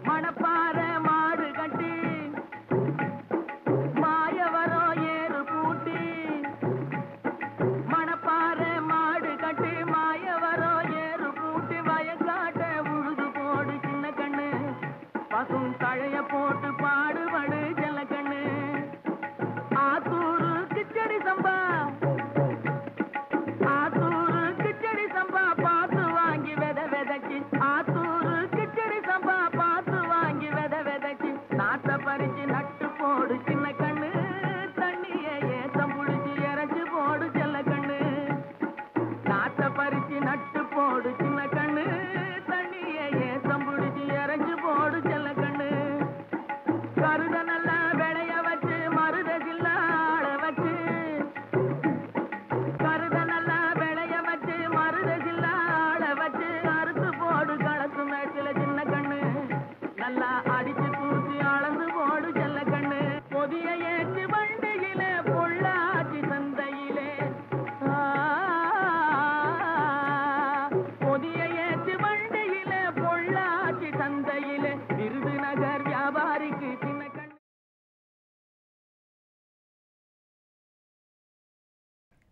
மணப்பாறை மாடு கட்டி மாயவரம் ஏறு பூட்டி மணப்பாறை மாடு கட்டி மாயவரம் ஏறு பூட்டி வயக்காட்ட உழுது போடு சின்ன கண்ணு பசும் தழைய போட்டு பாடுபடு செல்ல கண்ணு ஆத்தூரு கிச்சடி சம்பா ஆத்தூரு கிச்சடி சம்பா பார்த்து வாங்கி வித விதைச்சி ஆத்தூரு கிச்சடி சம்பா பார்த்து வாங்கி வித விதைச்சி நாட்டை பறிச்சு நட்டு போடு சின்ன கண்ணு தண்ணியை ஏத்தம் புடிச்சு இறச்சி போடு செல்ல கண்ணு நாட்டை பறிச்சு நட்டு போடு சின்ன கண்ணு தண்ணியை ஏத்தம் புடிச்சு இறச்சி போடு செல்ல கண்ணு கருத நல்லா விளைய வச்சு மருத சில்லாள வச்சு கருத நல்லா விளைய வச்சு மருத சில்லாள வச்சு அறுத்து போடு களத்து மேட்டில சின்ன கண்ணு நல்லா அடிச்சு தூக்கி அளந்து போடு செல்ல கண்ணு பொதிய ஏற்று வண்டியில பொள்ளாச்சி சந்தையிலே பொதிய ஏற்று வண்டியில பொள்ளாச்சி சந்தையிலே விருதுநகர் வியாபாரிக்கு சின்ன கண்ணு.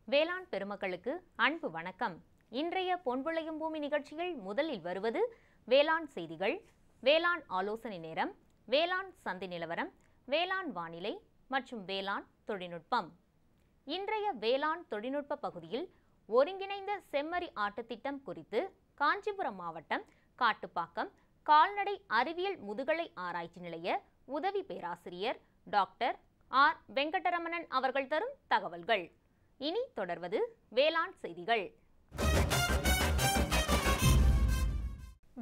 வேளாண் பெருமக்களுக்கு அன்பு வணக்கம். இன்றைய பொன் விளையும் பூமி நிகழ்ச்சியில் முதலில் வருவது வேளாண் செய்திகள், வேளாண் ஆலோசனை நேரம், வேளாண் சந்தை நிலவரம், வேளாண் வானிலை மற்றும் வேளாண் தொழில்நுட்பம். இன்றைய வேளாண் தொழில்நுட்ப பகுதியில் ஒருங்கிணைந்த செம்மறி ஆட்டுத்திட்டம் குறித்து காஞ்சிபுரம் மாவட்டம் காட்டுப்பாக்கம் கால்நடை அறிவியல் முதுகலை ஆராய்ச்சி நிலைய உதவி பேராசிரியர் டாக்டர் ஆர் வெங்கடரமணன் அவர்கள் தரும் தகவல்கள். இனி தொடர்வது வேளாண் செய்திகள்.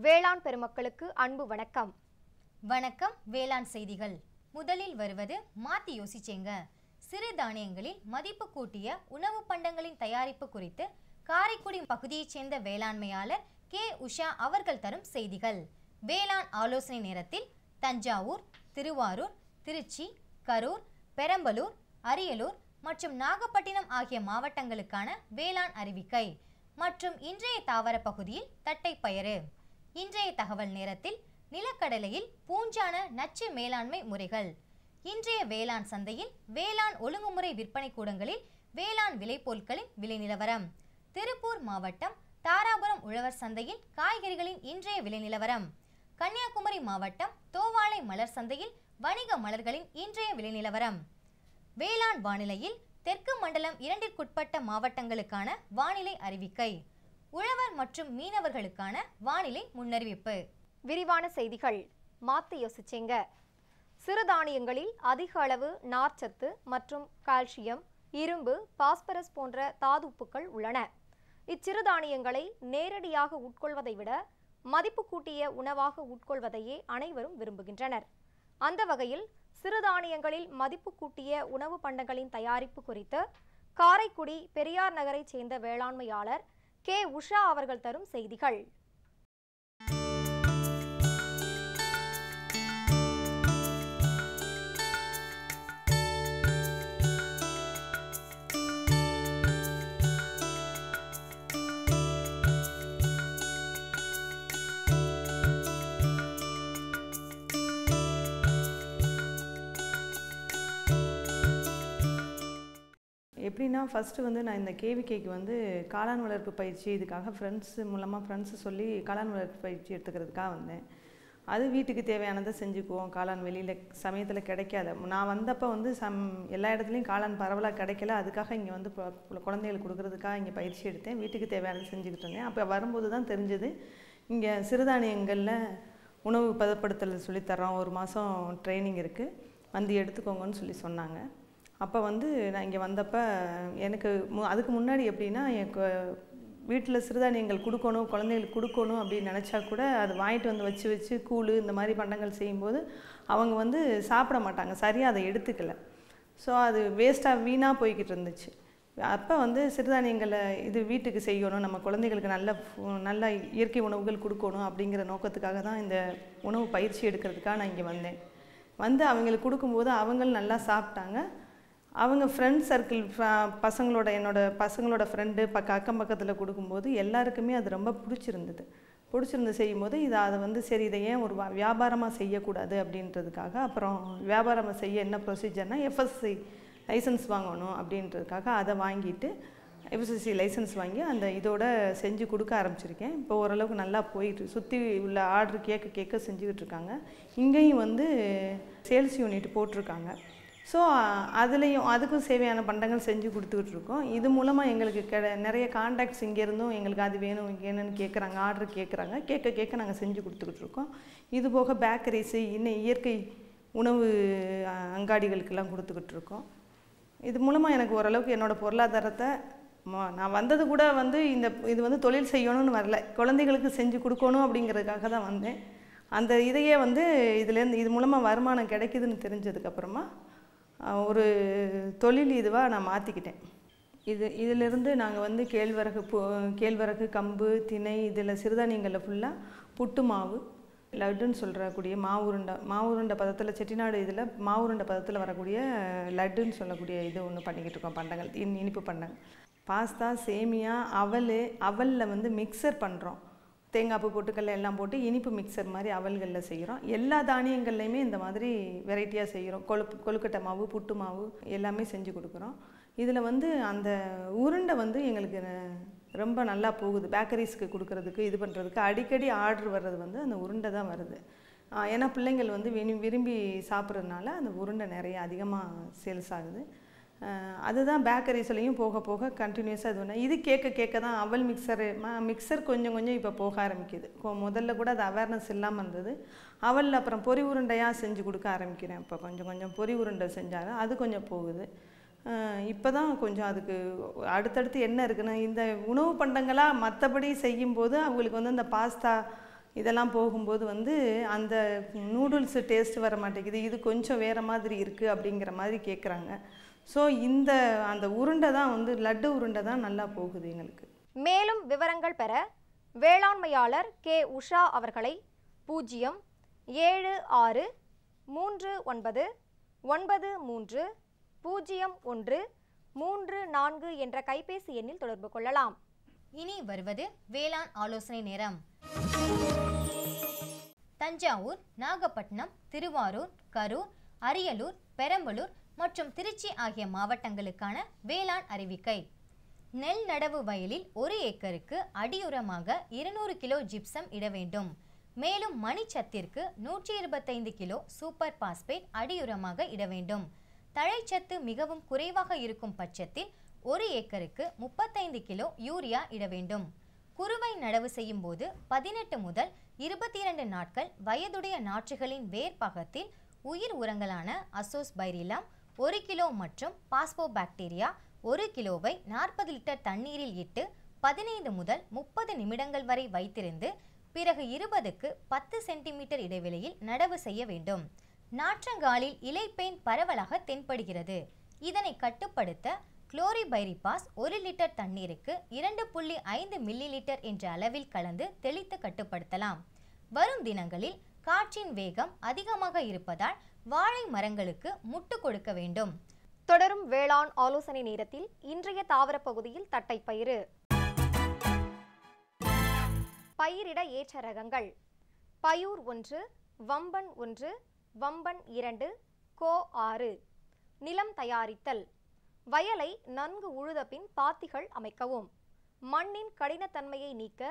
வேளாண் பெருமக்களுக்கு அன்பு வணக்கம். வணக்கம். வேளாண் செய்திகள். முதலில் வருவது மாத்தி யோசிச்சேங்க. சிறுதானியங்களில் மதிப்பு கூட்டிய உணவு பண்டங்களின் தயாரிப்பு குறித்து காரைக்குடி பகுதியைச் சேர்ந்த வேளாண்மையாளர் கே. உஷா அவர்கள் தரும் செய்திகள். வேளாண் ஆலோசனை நேரத்தில் தஞ்சாவூர், திருவாரூர், திருச்சி, கரூர், பெரம்பலூர், அரியலூர் மற்றும் நாகப்பட்டினம் ஆகிய மாவட்டங்களுக்கான வேளாண் அறிவிக்கை மற்றும் இன்றைய தாவர பகுதியில் தட்டைப்பயிறு. இன்றைய தகவல் நேரத்தில் நிலக்கடலையில் பூஞ்சான நச்சு மேலாண்மை முறைகள். இன்றைய வேளாண் சந்தையில் வேளாண் ஒழுங்குமுறை விற்பனை கூடங்களில் வேளாண் விளைபொருட்களின் விலை நிலவரம். திருப்பூர் மாவட்டம் தாராபுரம் உழவர் சந்தையில் காய்கறிகளின் இன்றைய விலை நிலவரம். கன்னியாகுமரி மாவட்டம் தோவாளை மலர் சந்தையில் வணிக மலர்களின் இன்றைய விலை நிலவரம். வேளாண் வானிலையில் தெற்கு மண்டலம் 2ற்குட்பட்ட மாவட்டங்களுக்கான வானிலை அறிவிக்கை. உழவர் மற்றும் மீனவர்களுக்கான வானிலை முன்னறிவிப்பு. விரிவான செய்திகள். மாத்தி யோசிச்சேங்க. சிறுதானியங்களில் அதிக அளவு நார்ச்சத்து மற்றும் கால்சியம், இரும்பு, பாஸ்பரஸ் போன்ற தாதுப்புக்கள் உள்ளன. இச்சிறுதானியங்களை நேரடியாக உட்கொள்வதை விட மதிப்பு கூட்டிய உணவாக உட்கொள்வதையே அனைவரும் விரும்புகின்றனர். அந்த வகையில் சிறுதானியங்களில் மதிப்பு கூட்டிய உணவு பண்டங்களின் தயாரிப்பு குறித்து காரைக்குடி பெரியார் நகரைச் சேர்ந்த வேளாண்மையாளர் கே. உஷா அவர்கள் தரும் செய்திகள். எப்படின்னா ஃபஸ்ட்டு வந்து நான் இந்த கேவிகேக்கு வந்து காளான் வளர்ப்பு பயிற்சி இதுக்காக ஃப்ரெண்ட்ஸு சொல்லி காளான் வளர்ப்பு பயிற்சி எடுத்துக்கிறதுக்காக வந்தேன். அது வீட்டுக்கு தேவையானதை செஞ்சுக்குவோம். காளான் வெளியில் சமயத்தில் கிடைக்காத நான் வந்தப்போ வந்து எல்லா இடத்துலையும் காளான் பரவலாக கிடைக்கல. அதுக்காக இங்கே வந்து குழந்தைகளுக்கு கொடுக்குறதுக்காக இங்கே பயிற்சி எடுத்தேன். வீட்டுக்கு தேவையானதை செஞ்சுக்கிட்டு இருந்தேன். அப்போ வரும்போது தான் தெரிஞ்சது இங்கே சிறுதானியங்களில் உணவு பதப்படுத்தல் சொல்லித்தரோம், 1 மாதம் ட்ரைனிங் இருக்குது, வந்து எடுத்துக்கோங்கன்னு சொன்னாங்க. அப்போ வந்து நான் இங்கே வந்தப்போ எனக்கு அதுக்கு முன்னாடி எப்படின்னா எனக்கு வீட்டில் சிறுதானியங்கள் கொடுக்கணும், குழந்தைகளுக்கு கொடுக்கணும் அப்படின்னு நினச்சா கூட அது வாங்கிட்டு வந்து வச்சு கூழ் இந்த மாதிரி பண்டங்கள் செய்யும்போது அவங்க வந்து சாப்பிட மாட்டாங்க, சரியாக அதை எடுத்துக்கலை. ஸோ அது வேஸ்ட்டாக வீணாக போய்கிட்டு இருந்துச்சு. அப்போ வந்து சிறுதானியங்களை இது வீட்டுக்கு செய்யணும், நம்ம குழந்தைகளுக்கு நல்ல இயற்கை உணவுகள் கொடுக்கணும் அப்படிங்கிற நோக்கத்துக்காக தான் இந்த உணவு பயிற்சி எடுக்கிறதுக்காக நான் இங்கே வந்தேன். வந்து அவங்களுக்கு கொடுக்கும்போது அவங்களும் நல்லா சாப்பிட்டாங்க. அவங்க ஃப்ரெண்ட் சர்க்கிள் என்னோட பசங்களோட ஃப்ரெண்டு அக்கம் பக்கத்தில் கொடுக்கும்போது எல்லாருக்குமே அது ரொம்ப பிடிச்சிருந்தது. பிடிச்சிருந்து செய்யும்போது அதை வந்து சரி இதை ஏன் ஒரு வியாபாரமாக செய்யக்கூடாது அப்படின்றதுக்காக அப்புறம் வியாபாரமாக செய்ய என்ன ப்ரொசீஜர்னால் எஃப்எஸ்சி லைசன்ஸ் வாங்கணும் அப்படின்றதுக்காக அதை வாங்கிட்டு எஃப்எஸ்சி லைசன்ஸ் வாங்கி அந்த இதோட செஞ்சு கொடுக்க ஆரம்பிச்சிருக்கேன். இப்போ ஓரளவுக்கு நல்லா போயிட்டு சுற்றி உள்ள ஆர்டர் கேட்க செஞ்சுக்கிட்டு இருக்காங்க. இங்கேயும் வந்து சேல்ஸ் யூனிட் போட்டிருக்காங்க. ஸோ அதுலேயும் அதுக்கும் சேவையான பண்டங்கள் செஞ்சு கொடுத்துக்கிட்டு இருக்கோம். இது மூலமாக எங்களுக்கு நிறைய கான்டாக்ட்ஸ் இங்கேருந்தும் எங்களுக்கு அது வேணும் இங்கே என்னென்னு கேட்குறாங்க, ஆர்டர் கேட்குறாங்க. கேட்க நாங்கள் செஞ்சு கொடுத்துக்கிட்டு இருக்கோம். இது போக பேக்கரிஸு இன்னும் இயற்கை உணவு அங்காடிகளுக்கெல்லாம் கொடுத்துக்கிட்டு இருக்கோம். இது மூலமாக எனக்கு ஓரளவுக்கு என்னோடய பொருளாதாரத்தை நான் வந்தது கூட வந்து இது வந்து தொழில் செய்யணும்னு வரல, குழந்தைகளுக்கு செஞ்சு கொடுக்கணும் அப்படிங்கிறதுக்காக தான் வந்தேன். அந்த இதையே வந்து இது மூலமாக வருமானம் கிடைக்குதுன்னு தெரிஞ்சதுக்கப்புறமா ஒரு தொழில் இதுவாக நான் மாற்றிக்கிட்டேன். இதிலிருந்து நாங்கள் வந்து கேழ்வரகு, கம்பு, திணை இதில் சிறுதானியங்களில் ஃபுல்லாக புட்டு மாவு, லட்டுன்னு சொல்கிறக்கூடிய மாவுருண்டை பதத்தில் செட்டிநாடு இதில் மாவுருண்டை பதத்தில் வரக்கூடிய லட்டுன்னு சொல்லக்கூடிய இது ஒன்று பண்ணிக்கிட்டு இருக்கோம். பண்டங்கள் இனிப்பு பண்டங்கள், பாஸ்தா, சேமியா, அவலில் வந்து மிக்சர் பண்ணுறோம். தேங்காய் பூ, பொட்டுக்கல்ல எல்லாம் போட்டு இனிப்பு மிக்சர் மாதிரி அவல்களில் செய்கிறோம். எல்லா தானியங்கள்லையுமே இந்த மாதிரி வெரைட்டியாக செய்கிறோம். கொழுக்கட்டை மாவு, புட்டு மாவு எல்லாமே செஞ்சு கொடுக்குறோம். இதில் வந்து அந்த உருண்டை வந்து எங்களுக்கு ரொம்ப நல்லா போகுது. பேக்கரிஸ்க்கு கொடுக்குறதுக்கு இது பண்ணுறதுக்கு அடிக்கடி ஆர்டர் வர்றது வந்து அந்த உருண்டை தான் வருது. ஏன்னா பிள்ளைங்கள் வந்து விரும்பி சாப்பிட்றதுனால அந்த உருண்டை நிறைய அதிகமாக சேல்ஸ் ஆகுது. அதுதான் பேக்கரிஸ்லையும் போக போக கண்டினியூஸாக இது ஒன்று. இது கேட்க தான் அவல் மிக்சர் கொஞ்சம் இப்போ போக ஆரம்பிக்குது. முதல்ல கூட அது அவேர்னஸ் இல்லாமல் இருந்தது. அவலில் அப்புறம் பொரி உருண்டையாக செஞ்சு கொடுக்க ஆரம்பிக்கிறேன். இப்போ கொஞ்சம் பொரி உருண்டை செஞ்சாலும் அது கொஞ்சம் போகுது. இப்போ தான் கொஞ்சம் அதுக்கு அடுத்தடுத்து என்ன இருக்குன்னா, இந்த உணவு பண்டங்களாக மற்றபடி செய்யும்போது அவங்களுக்கு வந்து அந்த பாஸ்தா இதெல்லாம் போகும்போது வந்து அந்த நூடுல்ஸு டேஸ்ட் வர மாட்டேங்குது, இது கொஞ்சம் வேறு மாதிரி இருக்குது அப்படிங்கிற மாதிரி கேட்குறாங்க. ஸோ அந்த உருண்டை தான் வந்து லட்டு உருண்டை தான் நல்லா போகுது எங்களுக்கு. மேலும் விவரங்கள் பெற வேளாண்மையாளர் கே. உஷா அவர்களை 07639393034 என்ற கைபேசி எண்ணில் தொடர்பு கொள்ளலாம். இனி வருவது வேளாண் ஆலோசனை நேரம். தஞ்சாவூர், நாகப்பட்டினம், திருவாரூர், கரூர், அரியலூர், பெரம்பலூர் மற்றும் திருச்சி ஆகிய மாவட்டங்களுக்கான வேளாண் அறிவிக்கை. நெல் நடவு வயலில் 1 ஏக்கருக்கு அடியுரமாக 200 கிலோ ஜிப்சம் இட வேண்டும். மேலும் மணிச்சத்திற்கு 125 கிலோ சூப்பர் பாஸ்பேட் அடியுரமாக இட வேண்டும். தழைச்சத்து மிகவும் குறைவாக இருக்கும் பட்சத்தில் 1 ஏக்கருக்கு 35 கிலோ யூரியா இட வேண்டும். குறுவை நடவு செய்யும் போது 18 முதல் 22 நாட்கள் வயதுடைய நாற்றுகளின் வேர் பாகத்தில் உயிர் உரங்களான அசோஸ்பைரிலம் 1 கிலோ மற்றும் பாஸ்போபாக்டீரியா 1 கிலோவை 40 லிட்டர் தண்ணீரில் இட்டு 15 முதல் 30 நிமிடங்கள் வரை வைத்திருந்து பிறகு 20க்கு 10 சென்டிமீட்டர் இடைவெளியில் நடவு செய்ய வேண்டும். நாற்றங்காலில் இலைப்பேன் பரவலாக தென்படுகிறது. இதனை கட்டுப்படுத்த குளோரிபைரிபாஸ் 1 லிட்டர் தண்ணீருக்கு 2.5 மில்லி லிட்டர் என்ற அளவில் கலந்து தெளித்து கட்டுப்படுத்தலாம். வரும் தினங்களில் காற்றின் வேகம் அதிகமாக இருப்பதால் வாழை மரங்களுக்கு முட்டு கொடுக்க வேண்டும். தொடரும் வேளாண் ஆலோசனை நேரத்தில் இன்றைய தாவர பகுதியில் தட்டைப்பயிறு. பயிரிட ஏற்ற ரகங்கள்: பயூர் 1, வம்பன் 1, வம்பன் 2, கோ 6. நிலம் தயாரித்தல்: வயலை நன்கு உழுத பின் பாத்திகள் அமைக்கவும். மண்ணின் கடினத்தன்மையை நீக்க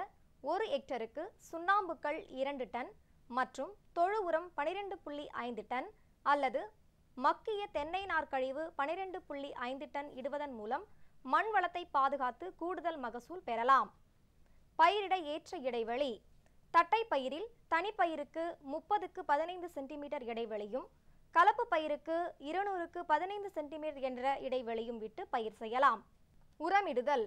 1 ஹெக்டருக்கு சுண்ணாம்புக்கல் 2 டன் மற்றும் தொழு உரம் 12.5 டன் அல்லது மக்கிய தென்னை நார்க்கழிவு 12.5 டன் இடுவதன் மூலம் மண் வளத்தை பாதுகாத்து கூடுதல் மகசூல் பெறலாம். பயிரிட ஏற்ற இடைவெளி: தட்டை பயிரில் தனிப்பயிருக்கு 30க்கு 15 சென்டிமீட்டர் இடைவெளியும் கலப்பு பயிருக்கு 200க்கு 15 சென்டிமீட்டர் என்ற இடைவெளியும் விட்டு பயிர் செய்யலாம். உரமிடுதல்: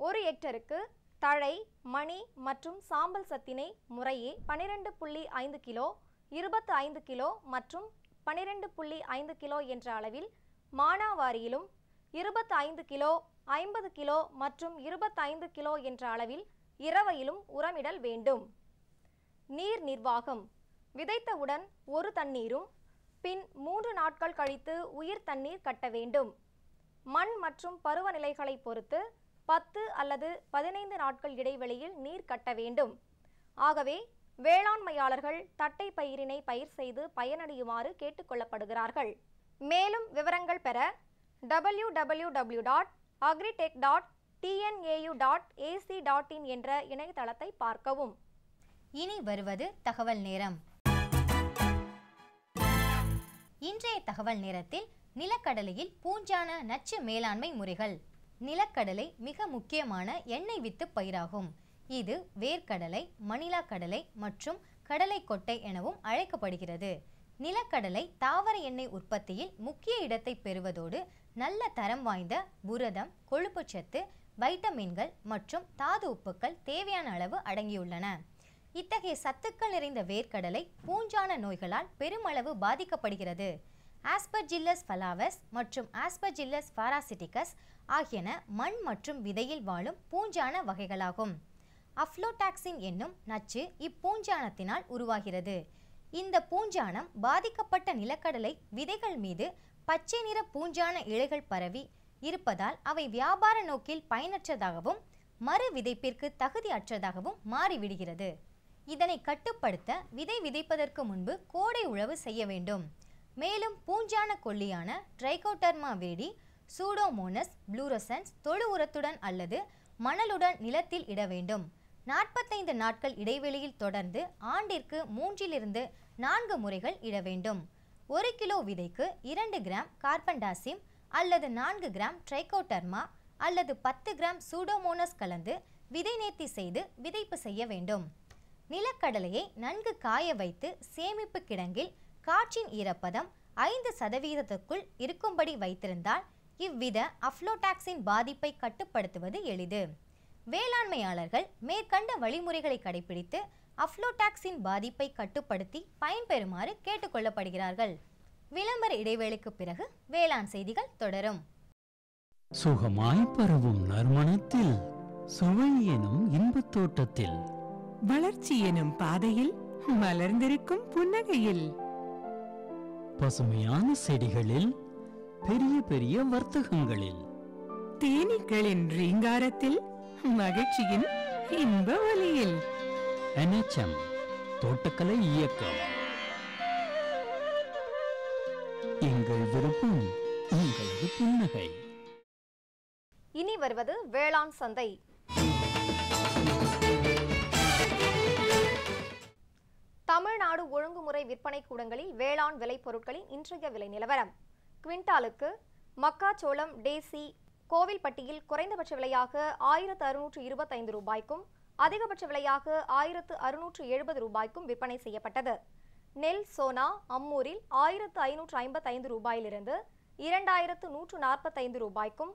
1 ஹெக்டருக்கு தழை, மணி மற்றும் சாம்பல் சத்தினை முறையே 12.5 கிலோ, 25 கிலோ மற்றும் 12.5 கிலோ என்ற அளவில் மானாவாரியிலும், 25 கிலோ, 50 கிலோ மற்றும் 25 கிலோ என்ற அளவில் இரவையிலும் உரமிடல் வேண்டும். நீர் நிர்வாகம்: விதைத்தவுடன் 1 தண்ணீரும் பின் 3 நாட்கள் கழித்து உயிர் தண்ணீர் கட்ட வேண்டும். மண் மற்றும் பருவநிலைகளை பொறுத்து 10 அல்லது 15 நாட்கள் இடைவெளியில் நீர் கட்ட வேண்டும். ஆகவே வேளாண்மையாளர்கள் தட்டை பயிரினை பயிர் செய்து பயனடையுமாறு கேட்டுக்கொள்ளப்படுகிறார்கள். மேலும் விவரங்கள் பெற www.agritech.tnau.ac.in என்ற இணையதளத்தை பார்க்கவும். இனி வருவது தகவல் நேரம். இன்றைய தகவல் நேரத்தில் நிலக்கடலையில் பூஞ்சான நச்சு மேலாண்மை முறைகள். நிலக்கடலை மிக முக்கியமான எண்ணெய் வித்து பயிராகும். இது வேர்க்கடலை, மணிலா கடலை மற்றும் கடலை கொட்டை எனவும் அழைக்கப்படுகிறது. நிலக்கடலை தாவர எண்ணெய் உற்பத்தியில் முக்கிய இடத்தை பெறுவதோடு நல்ல தரம் வாய்ந்த புரதம், கொழுப்புச்சத்து, வைட்டமின்கள் மற்றும் தாது உப்புக்கள் தேவையான அளவு அடங்கியுள்ளன. இத்தகைய சத்துக்கள் நிறைந்த வேர்க்கடலை பூஞ்சான நோய்களால் பெருமளவு பாதிக்கப்படுகிறது. ஆஸ்பர்ஜில்லஸ் ஃபலாவஸ் மற்றும் ஆஸ்பர்ஜில்லஸ் பாராசிட்டிகஸ் ஆகியன மண் மற்றும் விதையில் வாழும் பூஞ்சான வகைகளாகும். அஃப்லோடாக்சின் என்னும் நச்சு இப்பூஞ்சானத்தினால் உருவாகிறது. இந்த பூஞ்சானம் பாதிக்கப்பட்ட நிலக்கடலை விதைகள் மீது பச்சை நிற பூஞ்சான இழைகள் பரவி இருப்பதால் அவை வியாபார நோக்கில் பயனற்றதாகவும் மறு விதைப்பிற்கு தகுதியற்றதாகவும் மாறிவிடுகிறது. இதனை கட்டுப்படுத்த விதை விதைப்பதற்கு முன்பு கோடை உழவு செய்ய வேண்டும். மேலும் பூஞ்சான கொல்லியான ட்ரைகோடர்மா விரிடி, சூடோமோனஸ் ப்ளூரசன்ஸ் தொழு உரத்துடன் அல்லது மணலுடன் நிலத்தில் இட வேண்டும். 45 நாட்கள் இடைவெளியில் தொடர்ந்து ஆண்டிற்கு 3 to 4 முறைகள் இட வேண்டும். 1 கிலோ விதைக்கு 2 கிராம் கார்பன்டாசிம் அல்லது 4 கிராம் ட்ரைகோடர்மா அல்லது 10 கிராம் சூடோமோனஸ் கலந்து விதை நேர்த்தி செய்து விதைப்பு செய்ய வேண்டும். நிலக்கடலையை நன்கு காய வைத்து சேமிப்பு கிடங்கில் காற்றின் ஈரப்பதம் 5% இருக்கும்படி வைத்திருந்தால் இவ்வித அஃப்லோடாக்சின் பாதிப்பை கட்டுப்படுத்துவது எளிது. வேளாண்மையாளர்கள் மேற்கண்ட வழிமுறைகளை கடைபிடித்து அஃப்லோடாக்சின் பாதிப்பை கட்டுப்படுத்தி பயன்பெறுமாறு கேட்டுக்கொள்ளப்படுகிறார்கள். விளம்பர இடைவேளைக்கு பிறகு வேளாண் செய்திகள் தொடரும். சுகமாய் பரவும் நறுமணத்தில், சுவை எனும் இன்பத் தோட்டத்தில், வளர்ச்சி எனும் பாதையில், மலர்ந்திருக்கும் புன்னகையில், பசுமையான செடிகளில், பெரிய பெரிய வர்த்தகங்களில், தேனீக்களின் ரீங்காரத்தில், மகிழ்ச்சியின் இன்ப ஒலியில். NHM தோட்டக்கலை இயக்கம். எங்கள் விருப்பம் உங்களது புன்னகை. இனி வருவது வேளாண் சந்தை. தமிழ்நாடு ஒழுங்குமுறை விற்பனை கூடங்களில் வேளாண் விலை பொருட்களின் இன்றைய விலை நிலவரம். குவிண்டாலுக்கு மக்காச்சோளம் டேசி கோவில்பட்டியில் குறைந்தபட்ச விலையாக 1625 ரூபாய்க்கும் அதிகபட்ச விலையாக 1670 ரூபாய்க்கும் விற்பனை செய்யப்பட்டது. நெல் சோனா அம்மூரில் 1555 ரூபாயிலிருந்து 2145 ரூபாய்க்கும்,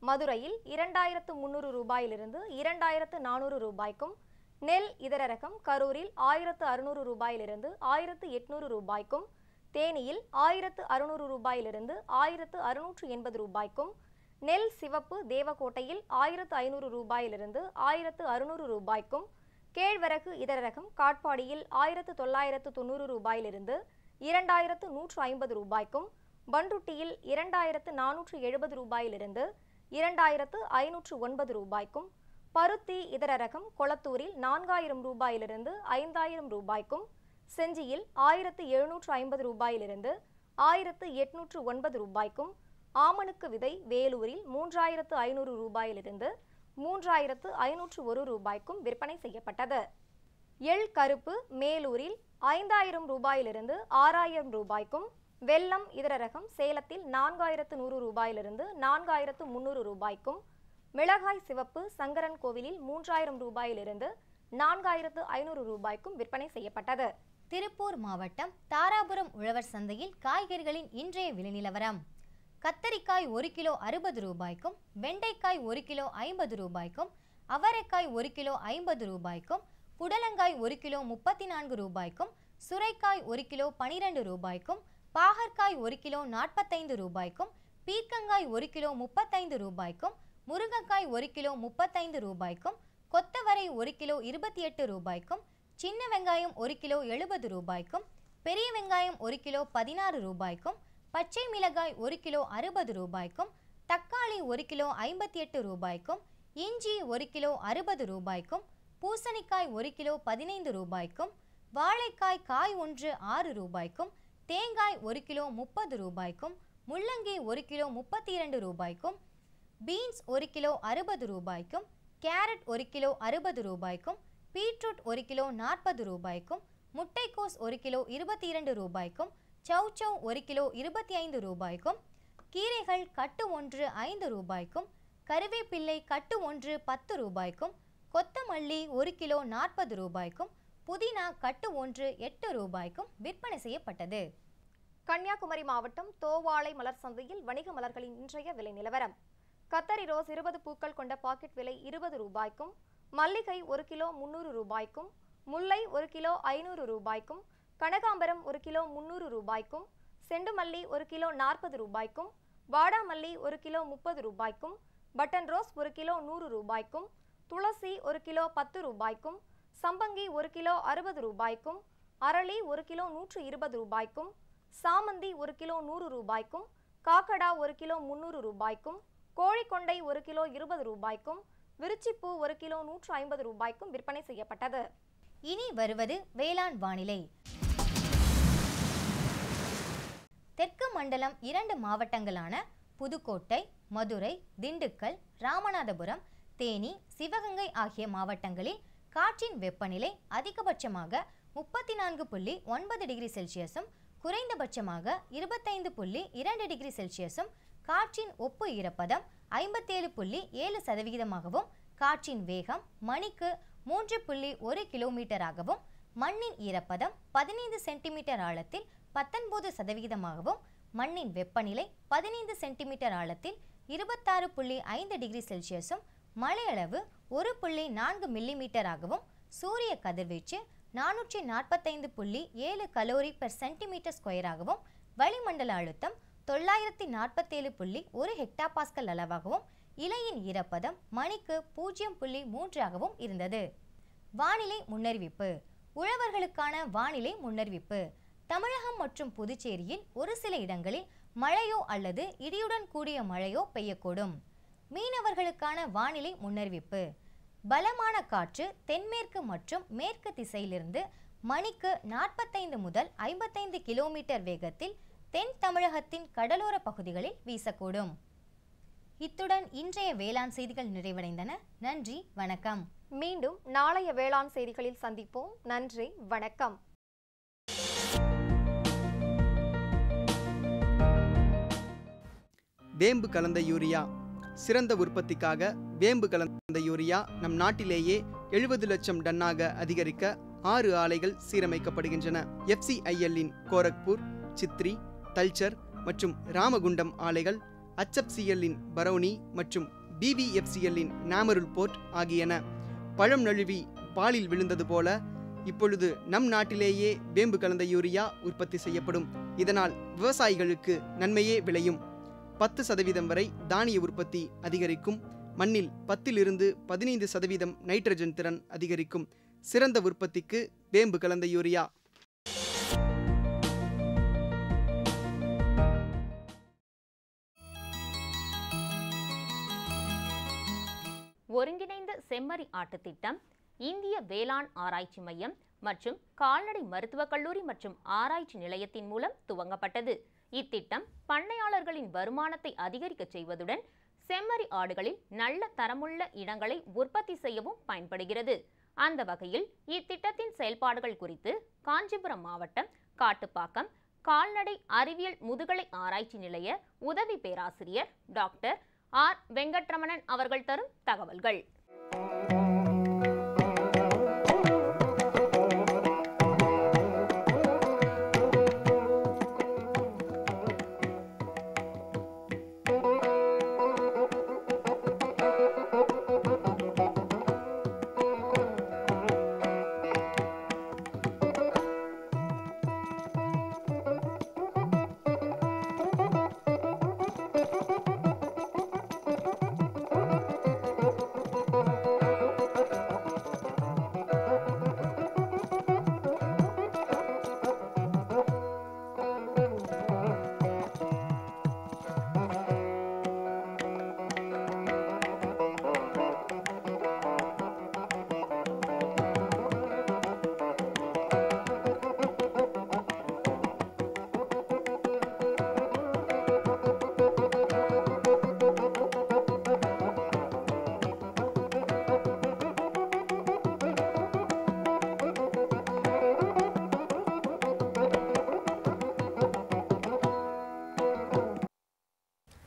மதுரையில் 2300 ரூபாயிலிருந்து 2400 ரூபாய்க்கும், நெல் இதர ரகம் கரூரில் 1600 ரூபாயிலிருந்து 1800 ரூபாய்க்கும், தேனியில் 1600 ரூபாயிலிருந்து 1680 ரூபாய்க்கும், நெல் சிவப்பு தேவக்கோட்டையில் 1500 ரூபாயிலிருந்து 1600 ரூபாய்க்கும், கேழ்வரகு இதர ரகம் காட்பாடியில் 1990 ரூபாயிலிருந்து 2150 ரூபாய்க்கும், பண்ருட்டியில் 2470 ரூபாயிலிருந்து 2509 ரூபாய்க்கும், பருத்தி இதர ரகம் கொளத்தூரில் 4000 ரூபாயிலிருந்து 5000 ரூபாய்க்கும், செஞ்சியில் 1750 ரூபாயிலிருந்து 1809 ரூபாய்க்கும், ஆமணுக்கு விதை வேலூரில் 3500 ரூபாயிலிருந்து 3501 ரூபாய்க்கும் விற்பனை செய்யப்பட்டது. எள் கருப்பு மேலூரில் 5000 ரூபாயிலிருந்து 6000 ரூபாய்க்கும், வெல்லம் இதர ரகம் சேலத்தில் 4100 ரூபாயிலிருந்து 4300 ரூபாய்க்கும், மிளகாய் சிவப்பு சங்கரன் கோவிலில் 3000 ரூபாயிலிருந்து 4500 ரூபாய்க்கும் விற்பனை செய்யப்பட்டது. திருப்பூர் மாவட்டம் தாராபுரம் உழவர் சந்தையில் காய்கறிகளின் இன்றைய விலை நிலவரம். கத்தரிக்காய் 1 கிலோ 60 ரூபாய்க்கும், வெண்டைக்காய் 1 கிலோ 50 ரூபாய்க்கும், அவரைக்காய் 1 கிலோ 50 ரூபாய்க்கும், புடலங்காய் 1 கிலோ 34 ரூபாய்க்கும், சுரைக்காய் 1 கிலோ 12 ரூபாய்க்கும், பாகற்காய் 1 கிலோ 45 ரூபாய்க்கும், பீர்க்கங்காய் 1 கிலோ 35 ரூபாய்க்கும், முருங்கைக்காய் 1 கிலோ 35 ரூபாய்க்கும், கொத்தவரை 1 கிலோ 28 ரூபாய்க்கும், சின்ன வெங்காயம் 1 கிலோ 70 ரூபாய்க்கும், பெரிய வெங்காயம் 1 கிலோ 16 ரூபாய்க்கும், பச்சை மிளகாய் 1 கிலோ 60 ரூபாய்க்கும், தக்காளி 1 கிலோ 58 ரூபாய்க்கும், இஞ்சி 1 கிலோ 60 ரூபாய்க்கும், பூசணிக்காய் 1 கிலோ 15 ரூபாய்க்கும், வாழைக்காய் காய் ஒன்று 6 ரூபாய்க்கும், தேங்காய் 1 கிலோ 30 ரூபாய்க்கும், முள்ளங்கி 1 கிலோ 32 ரூபாய்க்கும், பீன்ஸ் 1 கிலோ 60 ரூபாய்க்கும், கேரட் 1 கிலோ 60 ரூபாய்க்கும், பீட்ரூட் 1 கிலோ 40 ரூபாய்க்கும், முட்டைக்கோஸ் 1 கிலோ 22 ரூபாய்க்கும், சௌச்சௌ 1 கிலோ 25 ரூபாய்க்கும், கீரைகள் கட்டு ஒன்று 5 ரூபாய்க்கும், கருவேப்பிள்ளை கட்டு ஒன்று 10 ரூபாய்க்கும், கொத்தமல்லி 1 கிலோ 40 ரூபாய்க்கும், புதினா கட்டு ஒன்று 8 ரூபாய்க்கும் விற்பனை செய்யப்பட்டது. கன்னியாகுமரி மாவட்டம் தோவாளை மலர் சந்தையில் வணிக மலர்களின் இன்றைய விலை நிலவரம். கத்தரி ரோஸ் 20 பூக்கள் கொண்ட பாக்கெட் விலை 20 ரூபாய்க்கும், மல்லிகை 1 கிலோ 300 ரூபாய்க்கும், முல்லை 1 கிலோ 500 ரூபாய்க்கும், கனகாம்பரம் 1 கிலோ 300 ரூபாய்க்கும், செண்டுமல்லி 1 கிலோ 40 ரூபாய்க்கும், வாடாமல்லி 1 கிலோ 30 ரூபாய்க்கும், பட்டன் ரோஸ் 1 கிலோ 100 ரூபாய்க்கும், துளசி 1 கிலோ 10 ரூபாய்க்கும், சம்பங்கி 1 கிலோ 60 ரூபாய்க்கும், அரளி 1 கிலோ 120 ரூபாய்க்கும், சாமந்தி 1 கிலோ 100 ரூபாய்க்கும், காக்கடா 1 கிலோ 300 ரூபாய்க்கும், கோழிக்கொண்டை 1 கிலோ 20 ரூபாய்க்கும், விருச்சிப்பூ 1 கிலோ 150 ரூபாய்க்கும் விற்பனை செய்யப்பட்டது. இனி வருவது வேளாண் வானிலை. தெற்கு மண்டலம் 2 மாவட்டங்களான புதுக்கோட்டை, மதுரை, திண்டுக்கல், ராமநாதபுரம், தேனி, சிவகங்கை ஆகிய மாவட்டங்களில் காற்றின் வெப்பநிலை அதிகபட்சமாக 34.9 டிகிரி செல்சியஸும் குறைந்தபட்சமாக 25.2 டிகிரி செல்சியஸும், காற்றின் ஒப்பு ஈரப்பதம் 57.7%, காற்றின் வேகம் மணிக்கு 3.1 கிலோமீட்டராகவும், மண்ணின் ஈரப்பதம் 15 சென்டிமீட்டர் ஆழத்தில் 19%, மண்ணின் வெப்பநிலை 15 சென்டிமீட்டர் ஆழத்தில் 26.5 டிகிரி செல்சியஸும், மழையளவு 1.4 மில்லிமீட்டராகவும், சூரிய கதிர்வீச்சு 445.7 கலோரி பெர் சென்டிமீட்டர் ஸ்கொயராகவும், வளிமண்டல அழுத்தம் 947.1 ஹெக்டாபாஸ்கல் அளவாகவும், இலையின் ஈரப்பதம் மணிக்கு 0.3 இருந்தது. வானிலை முன்னறிவிப்பு. உழவர்களுக்கான வானிலை முன்னறிவிப்பு. தமிழகம் மற்றும் புதுச்சேரியில் ஒரு சில இடங்களில் மழையோ அல்லது இடியுடன் கூடிய மழையோ பெய்யக்கூடும். மீனவர்களுக்கான வானிலை முன்னறிவிப்பு. பலமான காற்று தென்மேற்கு மற்றும் மேற்கு திசையிலிருந்து மணிக்கு 45 முதல் 55 கிலோமீட்டர் வேகத்தில் தென் தமிழகத்தின் கடலோர பகுதிகளில் வீசக்கூடும். இத்துடன் இன்றைய வேளாண் செய்திகள் நிறைவடைந்தன. நன்றி, வணக்கம். மீண்டும் நாளைய வேளாண் செய்திகளில் சந்திப்போம். நன்றி, வணக்கம். வேம்பு கலந்த யூரியா. சிறந்த உற்பத்திக்காக வேம்பு கலந்த யூரியா நம் நாட்டிலேயே 70 லட்சம் டன்னாக அதிகரிக்க 6 ஆலைகள் சீரமைக்கப்படுகின்றன. FCIL-இன் கோரக்பூர், சித்ரி, தல்ச்சர் மற்றும் ராமகுண்டம் ஆலைகள், HFCL-இன் பரௌனி மற்றும் BVFCL-இன் நாமருல் போர்ட் ஆகியன. பழம் நழுவி பாலில் விழுந்தது போல இப்பொழுது நம் நாட்டிலேயே வேம்பு கலந்த யூரியா உற்பத்தி செய்யப்படும். இதனால் விவசாயிகளுக்கு நன்மையே விளையும். 10% வரை தானிய உற்பத்தி அதிகரிக்கும். மண்ணில் 10 to 15% நைட்ரஜன் திறன் அதிகரிக்கும். சிறந்த உற்பத்திக்கு வேம்பு கலந்த யூரியா. ஒருங்கிணைந்த செம்மறி ஆட்டு திட்டம் இந்திய வேளாண் ஆராய்ச்சி மையம் மற்றும் கால்நடை மருத்துவக் கல்லூரி மற்றும் ஆராய்ச்சி நிலையத்தின் மூலம் துவங்கப்பட்டது. இத்திட்டம் பண்ணையாளர்களின் வருமானத்தை அதிகரிக்க செய்வதுடன் செம்மறி ஆடுகளில் நல்ல தரமுள்ள இனங்களை உற்பத்தி செய்யவும் பயன்படுகிறது. அந்த வகையில் இத்திட்டத்தின் செயல்பாடுகள் குறித்து காஞ்சிபுரம் மாவட்டம் காட்டுப்பாக்கம் கால்நடை அறிவியல் முதுகலை ஆராய்ச்சி நிலைய உதவி பேராசிரியர் டாக்டர் ஆர் வெங்கட்ரமணன் அவர்கள் தரும் தகவல்கள்.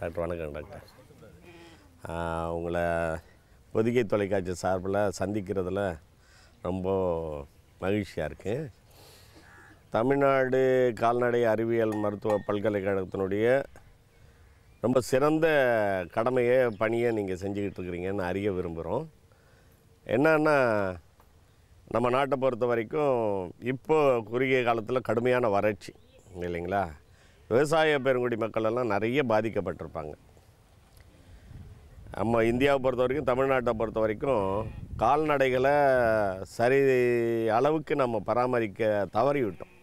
டாக்டர். வணக்கம் டாக்டர். உங்களை பொதிகை தொலைக்காட்சி சார்பில் சந்திக்கிறதுல ரொம்ப மகிழ்ச்சியாக இருக்குது. தமிழ்நாடு கால்நடை அறிவியல் மருத்துவ பல்கலைக்கழகத்தினுடைய ரொம்ப சிறந்த கடமையை பணியை நீங்கள் செஞ்சுக்கிட்டு இருக்கிறீங்கன்னு அறிய விரும்புகிறோம். என்னன்னா, நம்ம நாட்டை பொறுத்த வரைக்கும் இப்போ குறுகிய காலத்தில் கடுமையான வறட்சி இல்லைங்களா? விவசாய பெருங்குடி மக்கள் எல்லாம் நிறைய பாதிக்கப்பட்டிருப்பாங்க. நம்ம இந்தியாவை பொறுத்த வரைக்கும், தமிழ்நாட்டை பொறுத்த வரைக்கும் கால்நடைகளை சரி அளவுக்கு நம்ம பராமரிக்க தவறிவிட்டோம்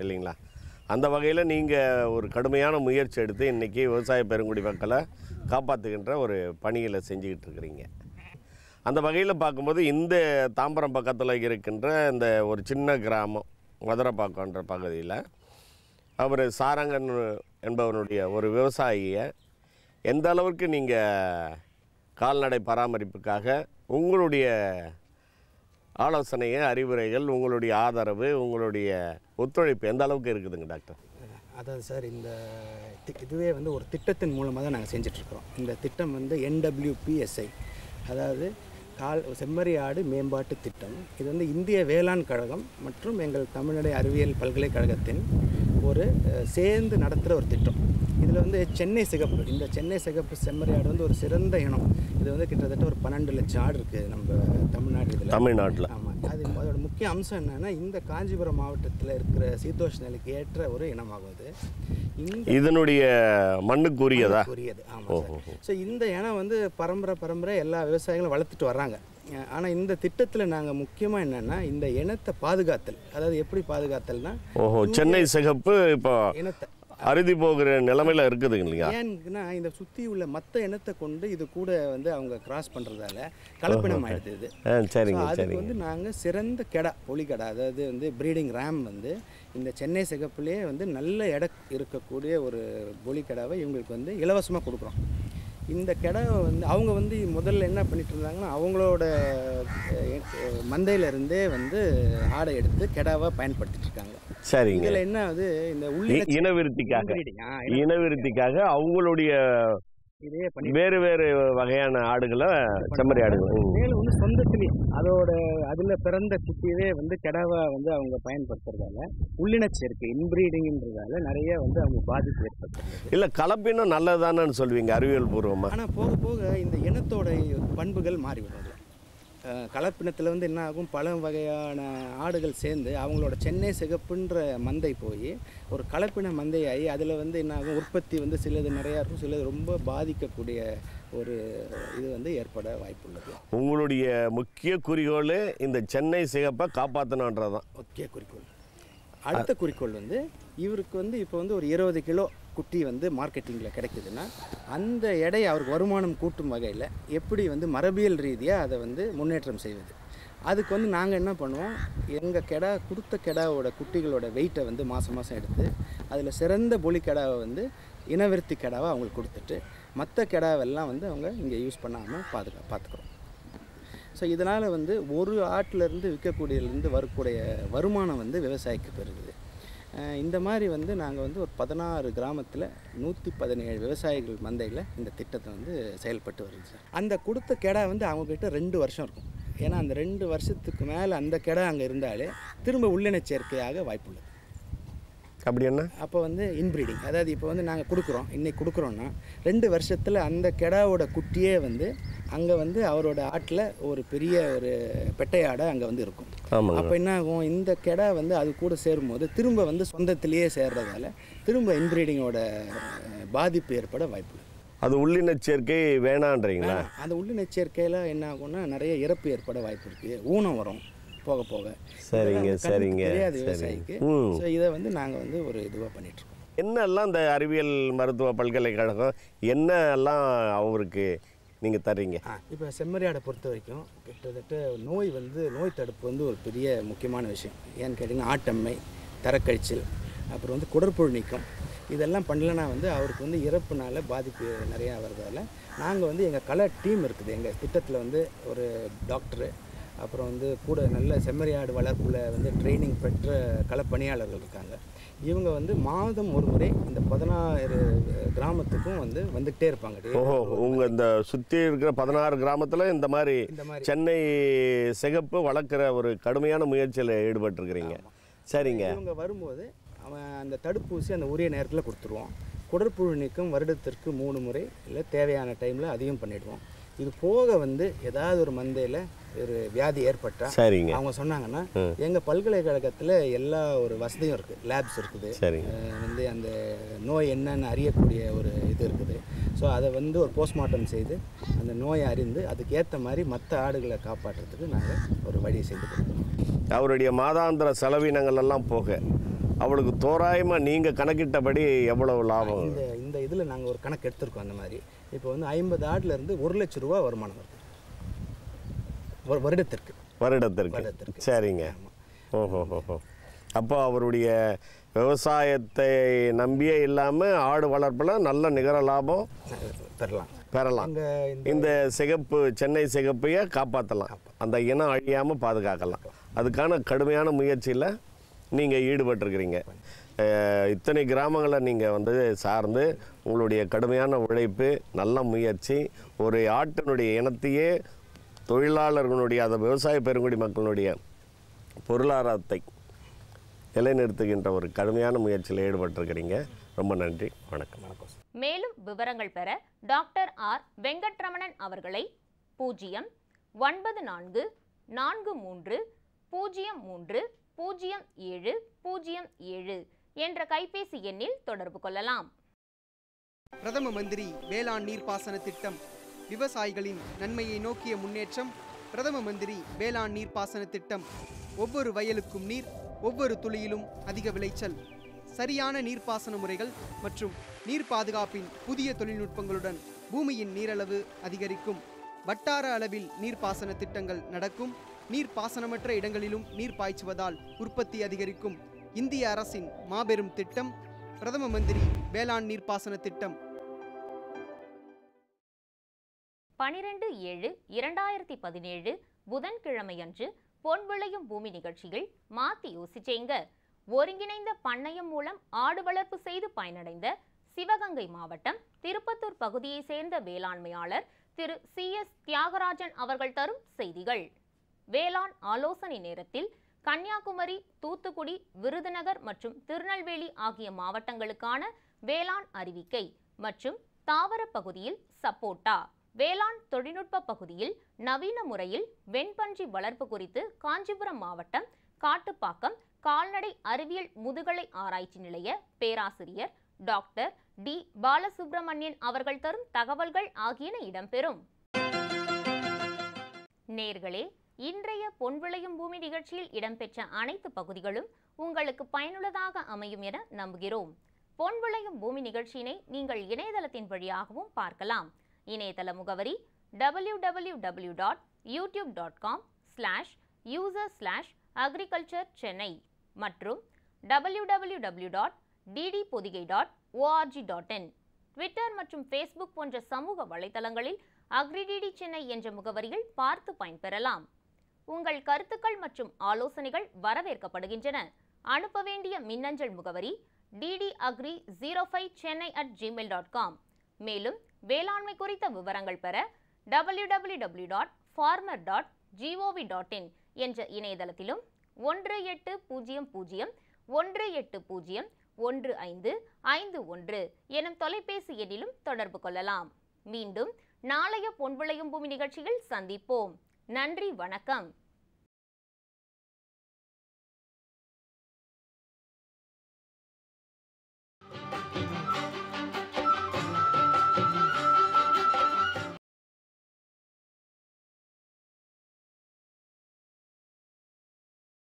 இல்லைங்களா? அந்த வகையில் நீங்கள் ஒரு கடுமையான முயற்சி எடுத்து இன்றைக்கி விவசாய பெருங்குடி மக்களை காப்பாற்றுகின்ற ஒரு பணிகளை செஞ்சுக்கிட்டு இருக்கிறீங்க. அந்த வகையில் பார்க்கும்போது இந்த தாம்பரம் பக்கத்தில் இருக்கின்ற இந்த ஒரு சின்ன கிராமம் மதுரைப்பாக்கம்ன்ற பகுதியில் அவர் சாரங்கன் என்பவனுடைய ஒரு விவசாயியை எந்த அளவுக்கு நீங்கள் கால்நடை பராமரிப்புக்காக உங்களுடைய ஆலோசனையை, அறிவுரைகள், உங்களுடைய ஆதரவு, உங்களுடைய ஒத்துழைப்பு எந்த அளவுக்கு இருக்குதுங்க டாக்டர்? அதாவது சார், இந்த இதுவே வந்து ஒரு திட்டத்தின் மூலமாக தான் நாங்கள் செஞ்சிட்ருக்கிறோம். இந்த திட்டம் வந்து NWPSI, அதாவது செம்மறி ஆடு மேம்பாட்டு திட்டம். இது வந்து இந்திய வேளாண் கழகம் மற்றும் எங்கள் தமிழ்நாடு அறிவியல் பல்கலைக்கழகத்தின் ஒரு சேர்ந்து நடத்துகிற ஒரு திட்டம். இதில் வந்து சென்னை சிகப்பு, இந்த சென்னை சிகப்பு செம்மறி ஆடு வந்து ஒரு சிறந்த இனம். இது வந்து கிட்டத்தட்ட ஒரு 12 லட்சம் ஆடு இருக்குது நம்ம தமிழ்நாட்டில். ஆமாம். அதோட முக்கிய அம்சம் என்னென்னா, இந்த காஞ்சிபுரம் மாவட்டத்தில் இருக்கிற சீதோஷ நிலைக்கு ஏற்ற ஒரு இனமாகும். இது இதனுடைய மண்ணுக்குரியதா? ஆமாம். ஸோ இந்த இனம் வந்து பரம்பரை எல்லா விவசாயிகளும் வளர்த்துட்டு வர்றாங்க. ஆனால் இந்த திட்டத்தில் நாங்கள் முக்கியமாக என்னென்னா, இந்த இனத்தை பாதுகாத்தல். அதாவது எப்படி பாதுகாத்தல்னா, சென்னை சிகப்பு இப்போ இனத்தை அறுதி போகிற நிலைமையில் இருக்குதுங்க இல்லையா? ஏன்னா இந்த சுற்றி உள்ள மற்ற இனத்தை கொண்டு இது கூட வந்து அவங்க கிராஸ் பண்ணுறதால கலப்பினம் ஆகிடுது. சரிங்க. அதுக்கு வந்து நாங்கள் சிறந்த கெடா, பொலிக்கடா, அதாவது வந்து ப்ரீடிங் ரேம் வந்து இந்த சென்னை சிகப்புலேயே வந்து நல்ல எடை இருக்கக்கூடிய ஒரு பொலிக்கடாவை இவங்களுக்கு வந்து இலவசமாக கொடுக்குறோம். இந்த கெடாவை வந்து அவங்க வந்து முதல்ல என்ன பண்ணிட்டு இருந்தாங்கன்னா, அவங்களோட மந்தையிலிருந்தே வந்து ஆடை எடுத்து கெடாவாக பயன்படுத்திட்டு இருக்காங்க. சரிங்க. இதில் என்ன ஆகுது, இந்த இனவிருத்திக்காக அவங்களுடைய வேறு வேறு வகையான ஆடுகளை, செம்மறி ஆடுகள் மேலும் வந்து சொந்தத்திலேயே அதில் பிறந்த குட்டியவே வந்து கெடாவா வந்து அவங்க பயன்படுத்துறதால உள்ளின சேர்க்கை, இன்பிரீடிங்ன்றதால நிறைய வந்து அவங்க பாதிப்பு ஏற்படுத்துறது. இல்லை, கலப்பினம் நல்லதானு சொல்வீங்க அறிவியல் பூர்வமாக. ஆனால் போக போக இந்த இனத்தோட பண்புகள் மாறிவிடும். கலப்பினத்தில் வந்து என்ன ஆகும், பல வகையான ஆடுகள் சேர்ந்து அவங்களோட சென்னை சிகப்புன்ற மந்தை போய் ஒரு கலப்பின மந்தையாகி அதில் வந்து என்ன ஆகும், உற்பத்தி வந்து சிலது நிறையா இருக்கும், சிலது ரொம்ப பாதிக்கக்கூடிய ஒரு இது வந்து ஏற்பட வாய்ப்புள்ளது. உங்களுடைய முக்கிய குறிக்கோள் இந்த சென்னை சிகப்பை காப்பாற்றணுன்றது தான் முக்கிய குறிக்கோள். அடுத்த குறிக்கோள் வந்து இவருக்கு வந்து இப்போ வந்து ஒரு 20 கிலோ குட்டி வந்து மார்க்கெட்டிங்கில் கிடைக்குதுன்னா, அந்த எடை அவருக்கு வருமானம் கூட்டும் வகையில் எப்படி வந்து மரபியல் ரீதியாக அதை வந்து முன்னேற்றம் செய்வது. அதுக்கு வந்து நாங்கள் என்ன பண்ணுவோம், எங்கள் கொடுத்த கெடாவோட குட்டிகளோட வெயிட்டை வந்து மாதம் எடுத்து அதில் சிறந்த பொலி கெடாவை வந்து இனவிருத்தி கெடாவை அவங்களுக்கு கொடுத்துட்டு மற்ற கெடாவெல்லாம் வந்து அவங்க இங்கே யூஸ் பண்ணாமல் பார்த்துக்கிறோம். ஸோ இதனால் வந்து ஒரு ஆட்டிலேருந்து விற்கக்கூடியதுலேருந்து வரக்கூடிய வருமானம் வந்து விவசாயிக்கு பெறுகுது. இந்த மாதிரி வந்து நாங்கள் வந்து ஒரு 16 கிராமத்தில் 117 விவசாயிகள் மந்தையில் இந்த திட்டத்தை வந்து செயல்பட்டு வருது சார். அந்த கொடுத்த கெடா வந்து அவங்கக்கிட்ட 2 வருஷம் இருக்கும். ஏன்னா அந்த 2 வருஷத்துக்கு மேலே அந்த கெடா அங்கே இருந்தாலே திரும்ப உள்ளின சேர்க்கையாக வாய்ப்புள்ளது. அப்படி என்ன? அப்போ வந்து இன்பிரீடிங், அதாவது இப்போ வந்து நாங்கள் இன்றைக்கி கொடுக்குறோன்னா 2 வருஷத்தில் அந்த கெடாவோட குட்டியே வந்து அங்கே வந்து அவரோட ஆட்டில் ஒரு பெரிய ஒரு பெட்டை ஆடை அங்கே வந்து இருக்கும். அப்போ என்ன ஆகும், இந்த கெடா வந்து அது கூட சேரும்போது திரும்ப வந்து சொந்தத்திலேயே சேர்றதால திரும்ப இன்பிரீடிங்கோட பாதிப்பு ஏற்பட வாய்ப்பு. அது உள்ளின சேர்க்கை வேணான்றீங்களா? அந்த உள்ளின சேர்க்கையில் என்ன ஆகும்னா நிறைய இறப்பு ஏற்பட வாய்ப்பு இருக்குது, ஊனம் வரும் போக போக. சரிங்க. தெரியாது விவசாயிக்கு. ஸோ இதை வந்து நாங்கள் வந்து ஒரு இதுவாக பண்ணிகிட்ருக்கோம். என்னெல்லாம் இந்த அறிவியல் மருத்துவ பல்கலைக்கழகம் என்னெல்லாம் அவருக்கு நீங்கள் தர்றீங்க? இப்போ செம்மறியாடை பொறுத்த வரைக்கும் கிட்டத்தட்ட நோய் தடுப்பு வந்து ஒரு பெரிய முக்கியமான விஷயம். ஏன்னு கேட்டிங்கன்னா, ஆட்டம்மை, தரக்கழிச்சல், அப்புறம் வந்து குடற்புழு நீக்கம், இதெல்லாம் பண்ணலன்னா வந்து அவருக்கு வந்து இறப்புனால பாதிப்பு நிறையா வர்றதால நாங்கள் வந்து எங்கள் கலர் டீம் இருக்குது. எங்கள் திட்டத்தில் வந்து ஒரு டாக்டரு, அப்புறம் வந்து கூட நல்ல செம்மறியாடு வளர்ப்பில் வந்து ட்ரைனிங் பெற்ற களப்பணியாளர்கள் இருக்காங்க. இவங்க வந்து மாதம் ஒரு முறை இந்த 16 கிராமத்துக்கும் வந்து வந்துகிட்டே இருப்பாங்க. ஓஹோ, உங்கள் இந்த சுற்றி இருக்கிற 16 கிராமத்தில் இந்த மாதிரி சென்னை சிகப்பு வளர்க்குற ஒரு கடுமையான முயற்சியில் ஈடுபட்டிருக்கிறீங்க. சரிங்க. இவங்க வரும்போது அவன் அந்த தடுப்பூசி அந்த உரிய நேரத்தில் கொடுத்துருவோம். குடற்புழு நீக்கம் வருடத்திற்கு 3 முறை, இல்லை தேவையான டைமில் அதையும் பண்ணிவிடுவோம். இது போக வந்து ஏதாவது ஒரு மந்தையில் ஒரு வியாதி ஏற்பட்டால் சரிங்க அவங்க சொன்னாங்கன்னா எங்கள் பல்கலைக்கழகத்தில் எல்லா ஒரு வசதியும் இருக்குது. லேப்ஸ் இருக்குது, வந்து அந்த நோய் என்னன்னு அறியக்கூடிய ஒரு இது இருக்குது. ஸோ அதை வந்து ஒரு போஸ்ட்மார்ட்டம் செய்து அந்த நோயை அறிந்து அதுக்கேற்ற மாதிரி மற்ற ஆடுகளை காப்பாற்றுறதுக்கு நாங்கள் ஒரு வழி செய்து கொடுப்போம். அவருடைய மாதாந்திர செலவினங்கள் எல்லாம் போக அவளுக்கு தோராயமாக நீங்கள் கணக்கிட்டபடி எவ்வளவு லாபம்? இந்த இதில் நாங்கள் ஒரு கணக்கு எடுத்திருக்கோம். அந்த மாதிரி இப்போ வந்து 50 ஆடுலேருந்து 1 லட்ச ரூபா வருமானம் வருது வருடத்திற்கு. சரிங்க. ஓஹோ. அப்போ அவருடைய விவசாயத்தை நம்பியே இல்லாமல் ஆடு வளர்ப்பில் நல்ல நிகர லாபம் பெறலாம். இந்த சிகப்பு சென்னை சிகப்பையை காப்பாற்றலாம், அந்த இனம் அழியாமல் பாதுகாக்கலாம். அதுக்கான கடுமையான முயற்சியில் நீங்கள் ஈடுபட்டிருக்கிறீங்க. இத்தனை கிராமங்களை நீங்கள் வந்து சார்ந்து உங்களுடைய கடுமையான உழைப்பு, நல்ல முயற்சி, ஒரு ஆட்டினுடைய இனத்தையே தொழிலாளர்களுடைய அந்த விவசாய பெருங்குடி மக்களுடைய பொருளாதாரத்தை நிலைநிறுத்துகின்ற ஒரு கடுமையான முயற்சியில் ஈடுபட்டிருக்கிறீங்க. ரொம்ப நன்றி. வணக்கம். மேலும் விவரங்கள் பெற டாக்டர் ஆர் வெங்கட்ரமணன் அவர்களை 09443030707 என்ற கைபேசி எண்ணில் தொடர்பு கொள்ளலாம். பிரதம மந்திரி வேளாண் நீர்ப்பாசன திட்டம் விவசாயிகளின் நன்மையை நோக்கிய முன்னேற்றம். பிரதம மந்திரி வேளாண் நீர்ப்பாசன திட்டம் ஒவ்வொரு வயலுக்கும் நீர், ஒவ்வொரு துளியிலும் அதிக விளைச்சல். சரியான நீர்ப்பாசன முறைகள் மற்றும் நீர் பாதுகாப்பின் புதிய தொழில்நுட்பங்களுடன் பூமியின் நீரளவு அதிகரிக்கும். வட்டார அளவில் நீர்ப்பாசன திட்டங்கள் நடக்கும். நீர்ப்பாசனமற்ற இடங்களிலும் நீர் பாய்ச்சுவதால் உற்பத்தி அதிகரிக்கும். இந்திய அரசின் மாபெரும் திட்டம் பிரதம மந்திரி வேளாண் நீர்ப்பாசன திட்டம். 12/7/2017 புதன்கிழமையன்று பொன் விளையும் பூமி நிகழ்ச்சியில் மாத்தி யோசிச்சேங்க. ஒருங்கிணைந்த பண்ணையம் மூலம் ஆடு வளர்ப்பு செய்து பயனடைந்த சிவகங்கை மாவட்டம் திருப்பத்தூர் பகுதியை சேர்ந்த வேளாண்மையாளர் திரு CS தியாகராஜன் அவர்கள் தரும் செய்திகள். வேளாண் ஆலோசனை நேரத்தில் கன்னியாகுமரி, தூத்துக்குடி, விருதுநகர் மற்றும் திருநெல்வேலி ஆகிய மாவட்டங்களுக்கான வேளாண் அறிவிக்கை மற்றும் தாவர பகுதியில் சப்போட்டா, வேளாண் தொழில்நுட்ப பகுதியில் நவீன முறையில் வெண்பன்றி வளர்ப்பு குறித்து காஞ்சிபுரம் மாவட்டம் காட்டுப்பாக்கம் கால்நடை அறிவியல் முதுகலை ஆராய்ச்சி நிலைய பேராசிரியர் டாக்டர் டி பாலசுப்ரமணியன் அவர்கள் தரும் தகவல்கள் ஆகியன இடம்பெறும். நேர்களே, இன்றைய பொன் விளையும் பூமி நிகழ்ச்சியில் இடம்பெற்ற அனைத்து பகுதிகளும் உங்களுக்கு பயனுள்ளதாக அமையும் என நம்புகிறோம். பொன் விளையும் பூமி நிகழ்ச்சியினை நீங்கள் இணையதளத்தின் வழியாகவும் பார்க்கலாம். இணையதள முகவரி www.youtube.com/user/agriculture-chennai மற்றும் www.ddpodigai.org.in. ட்விட்டர் மற்றும் ஃபேஸ்புக் போன்ற சமூக வலைதளங்களில் அக்ரிடிடி சென்னை என்ற முகவரியில் பார்த்து பயன்பெறலாம். உங்கள் கருத்துக்கள் மற்றும் ஆலோசனைகள் வரவேற்கப்படுகின்றன. அனுப்ப வேண்டிய மின்னஞ்சல் முகவரி ddagri05chennai@gmail.com. மேலும் வேளாண்மை குறித்த விவரங்கள் பெற www.farmer.gov.in என்ற இணையதளத்திலும் 180018011551 எனும் தொலைபேசி எண்ணிலும் தொடர்பு கொள்ளலாம். மீண்டும் நாளைய பொன் விளையும் பூமி நிகழ்ச்சியில் சந்திப்போம். நன்றி, வணக்கம்.